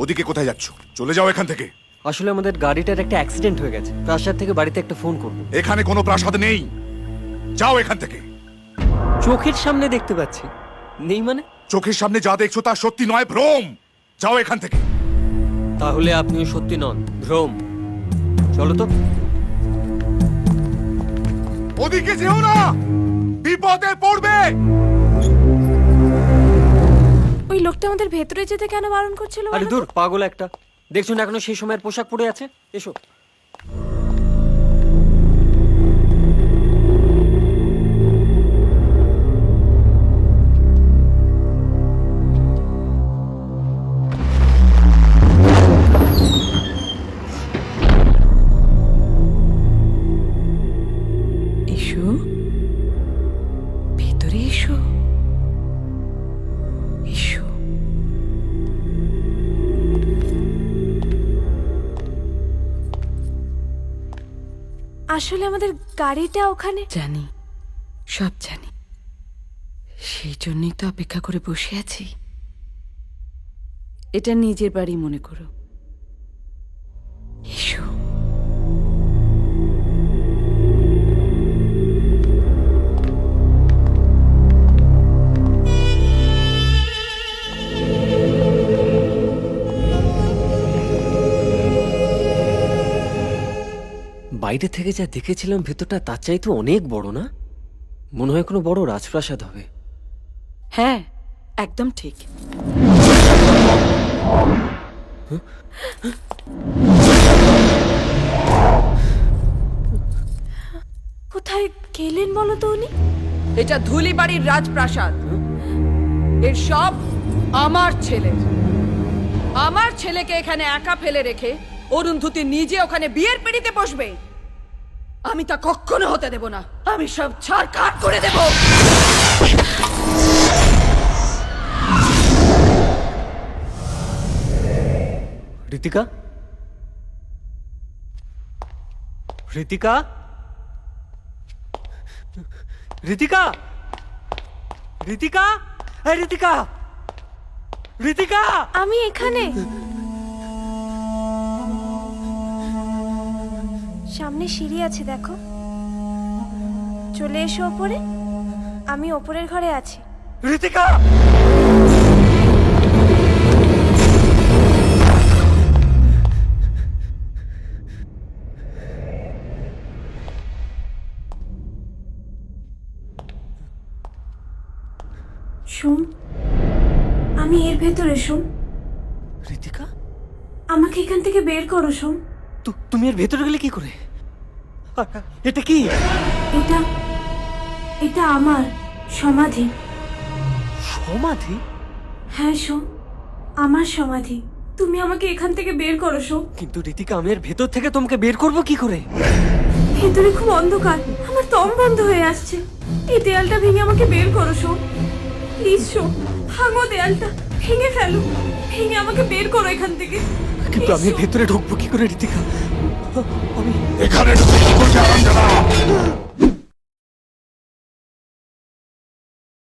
ওদিকে কোথায় যাচ্ছ? চলে যাও এখান থেকে। আসলে আমাদের গাড়িটার একটা অ্যাক্সিডেন্ট হয়ে গেছে, প্রাসাদ থেকে বাড়িতে একটা ফোন করব। এখানে কোনো প্রাসাদ নেই, যাও এখান থেকে। চোখের সামনে দেখতে পাচ্ছি, নেই মানে? চোখের সামনে যা দেখছো তা সত্যি নয়, ভ্রম। যাও এখান থেকে। তাহলে আপনিও সত্যি নন, ভ্রম। চলো তো। ওদিকে যেও না, বিপদে পড়বে। ওই লোকটা আমাদের ভেতরে যেতে কেন বারণ করছিল? আরে দূর, পাগল একটা। দেখছো না এখনো সেই সময়ের পোশাক পরে আছে? এসো। এসো, ভেতরে এসো, এসো। আসলে আমাদের গাড়িটা ওখানে। জানি, সব জানি, সেই জন্যই তো অপেক্ষা করে বসে আছি। এটা নিজের বাড়ি মনে করো, এসো। বাইরে থেকে যা দেখেছিলাম ভেতরটা তার চাইতে অনেক বড়, না? মনে হয় কোনো বড় রাজপ্রাসাদ হবে। হ্যাঁ, একদম ঠিক। কোথায় গেলেন বলো তো উনি? এটা ধুলিবাড়ির রাজপ্রাসাদ। এর সব আমার ছেলে। আমার ছেলেকে এখানে একা ফেলে রেখে অরুন্ধতী নিজে ওখানে বিয়ের পিড়িতে বসবে? আমি তা কখনো হতে দেব না। আমি সব ছাড়খাড় করে দেব। ঋতিকা, ঋতিকা, ঋতিকা, ঋতিকা, এই ঋতিকা, ঋতিকা! আমি এখানে। সামনে সিঁড়ি আছে, দেখো। চলে এসো ওপরে, আমি ওপরের ঘরে আছি। ঋতিকা! সোম, আমি এর ভেতরে। সোম, ঋতিকা, আমাকে এখান থেকে বের করো। সোম, তুমি এর ভেতরে গেলে কি করে? এটা কি? এটা এটা আমার সমাধি। সমাধি? হ্যাঁ সোম, আমার সমাধি। তুমি আমাকে এখান থেকে বের করো। সোম, কিন্তু ঋতিকা, আমি এর ভেতর থেকে তোমাকে বের করবো কি করে? ভেতরে খুব অন্ধকার, আমার দম বন্ধ হয়ে আসছে। এই দেয়ালটা ভেঙে আমাকে বের করো। সোম, প্লিজ সোম, ভাঙো দেয়ালটা, ভেঙে ফেলো, ভেঙে আমাকে বের করো এখান থেকে। কিন্তু আমি এর ভেতরে ঢুকবো কি করে ঋতিকা? আমি এখানে ঢুকে কি করছে আরামজাদা?